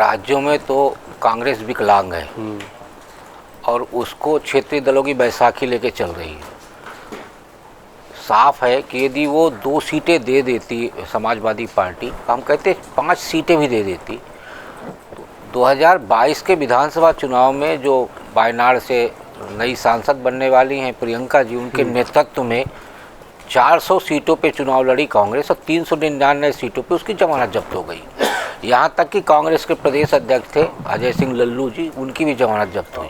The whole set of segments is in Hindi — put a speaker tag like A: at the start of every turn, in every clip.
A: राज्यों में तो कांग्रेस विकलांग है और उसको क्षेत्रीय दलों की बैसाखी लेके चल रही है। साफ है कि यदि वो 2 सीटें दे देती समाजवादी पार्टी, हम कहते 5 सीटें भी दे देती, तो 2022 के विधानसभा चुनाव में जो वायनाड से नई सांसद बनने वाली हैं प्रियंका जी, उनके नेतृत्व में 400 सीटों पे चुनाव लड़ी कांग्रेस और 399 सीटों पे उसकी जमानत जब्त हो गई। यहाँ तक कि कांग्रेस के प्रदेश अध्यक्ष थे अजय सिंह लल्लू जी, उनकी भी जमानत जब्त हुई।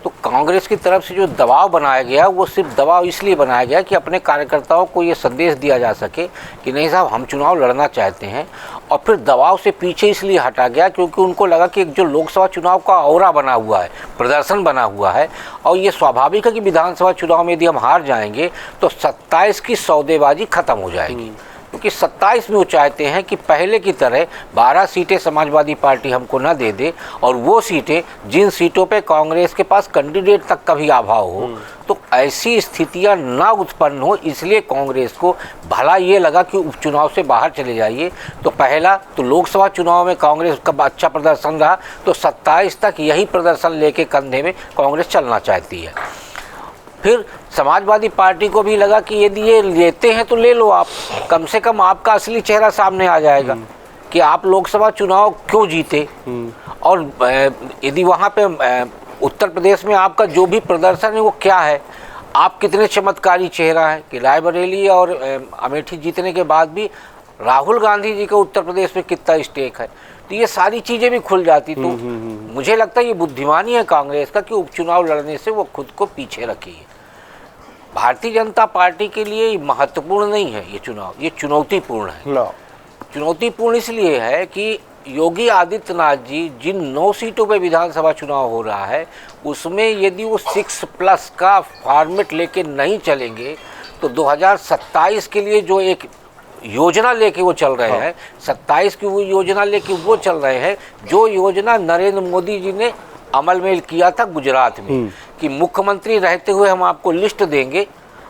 A: तो कांग्रेस की तरफ से जो दबाव बनाया गया वो सिर्फ दबाव इसलिए बनाया गया कि अपने कार्यकर्ताओं को ये संदेश दिया जा सके कि नहीं साहब, हम चुनाव लड़ना चाहते हैं। और फिर दबाव से पीछे इसलिए हटा गया क्योंकि उनको लगा कि एक जो लोकसभा चुनाव का औरा बना हुआ है, प्रदर्शन बना हुआ है, और ये स्वाभाविक है कि विधानसभा चुनाव में यदि हम हार जाएंगे तो 27 की सौदेबाजी खत्म हो जाएगी। क्योंकि 27 में वो चाहते हैं कि पहले की तरह 12 सीटें समाजवादी पार्टी हमको न दे दे, और वो सीटें जिन सीटों पे कांग्रेस के पास कैंडिडेट तक का भी अभाव हो, तो ऐसी स्थितियां ना उत्पन्न हो, इसलिए कांग्रेस को भला ये लगा कि उपचुनाव से बाहर चले जाइए। तो पहला तो लोकसभा चुनाव में कांग्रेस का अच्छा प्रदर्शन रहा, तो 27 तक यही प्रदर्शन लेके कंधे में कांग्रेस चलना चाहती है। फिर समाजवादी पार्टी को भी लगा कि यदि ये लेते हैं तो ले लो आप, कम से कम आपका असली चेहरा सामने आ जाएगा कि आप लोकसभा चुनाव क्यों जीते। और यदि वहाँ पे उत्तर प्रदेश में आपका जो भी प्रदर्शन है वो क्या है, आप कितने चमत्कारी चेहरा है कि रायबरेली और अमेठी जीतने के बाद भी राहुल गांधी जी का उत्तर प्रदेश में कितना स्टेक है, तो ये सारी चीज़ें भी खुल जाती। तो मुझे लगता है ये बुद्धिमानी है कांग्रेस का कि उपचुनाव लड़ने से वो खुद को पीछे रखी है। भारतीय जनता पार्टी के लिए महत्वपूर्ण नहीं है ये चुनाव, ये चुनौतीपूर्ण है। चुनौतीपूर्ण इसलिए है कि योगी आदित्यनाथ जी जिन 9 सीटों पे विधानसभा चुनाव हो रहा है उसमें यदि वो 6+ का फॉर्मेट लेके नहीं चलेंगे तो 2027 के लिए जो एक योजना लेके वो चल रहे हैं, 27 की वो योजना लेके वो चल रहे हैं जो योजना नरेंद्र मोदी जी ने अमल में किया था गुजरात में, कि मुख्यमंत्री रहते हुए हम आपको लिस्ट देंगे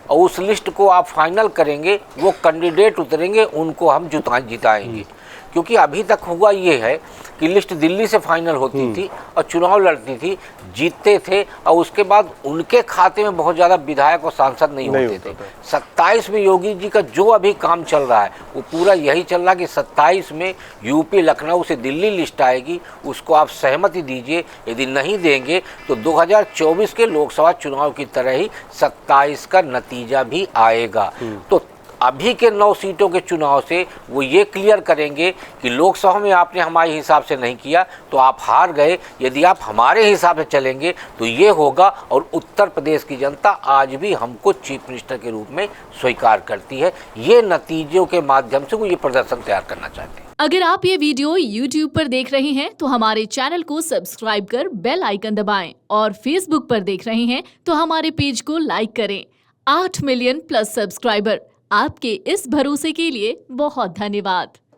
A: और उस लिस्ट को आप फाइनल करेंगे, वो कैंडिडेट उतरेंगे उनको हम जिताएंगे। क्योंकि अभी तक हुआ ये है कि लिस्ट दिल्ली से फाइनल होती थी और चुनाव लड़ती थी, जीतते थे और उसके बाद उनके खाते में बहुत ज़्यादा विधायक और सांसद नहीं होते थे। 27 में योगी जी का जो अभी काम चल रहा है वो पूरा यही चल रहा है कि 27 में यूपी लखनऊ से दिल्ली लिस्ट आएगी, उसको आप सहमति दीजिए। यदि नहीं देंगे तो 2024 के लोकसभा चुनाव की तरह ही 27 का नतीजा भी आएगा। तो अभी के 9 सीटों के चुनाव से वो ये क्लियर करेंगे कि लोकसभा में आपने हमारे हिसाब से नहीं किया तो आप हार गए, यदि आप हमारे हिसाब से चलेंगे तो ये होगा। और उत्तर प्रदेश की जनता आज भी हमको चीफ मिनिस्टर के रूप में स्वीकार करती है। ये नतीजों के माध्यम से वो ये प्रदर्शन तैयार करना चाहते हैं।
B: अगर आप ये वीडियो YouTube पर देख रहे हैं तो हमारे चैनल को सब्सक्राइब कर बेल आइकन दबाएं, और Facebook पर देख रहे हैं तो हमारे पेज को लाइक करें। 8 मिलियन+ सब्सक्राइबर, आपके इस भरोसे के लिए बहुत धन्यवाद।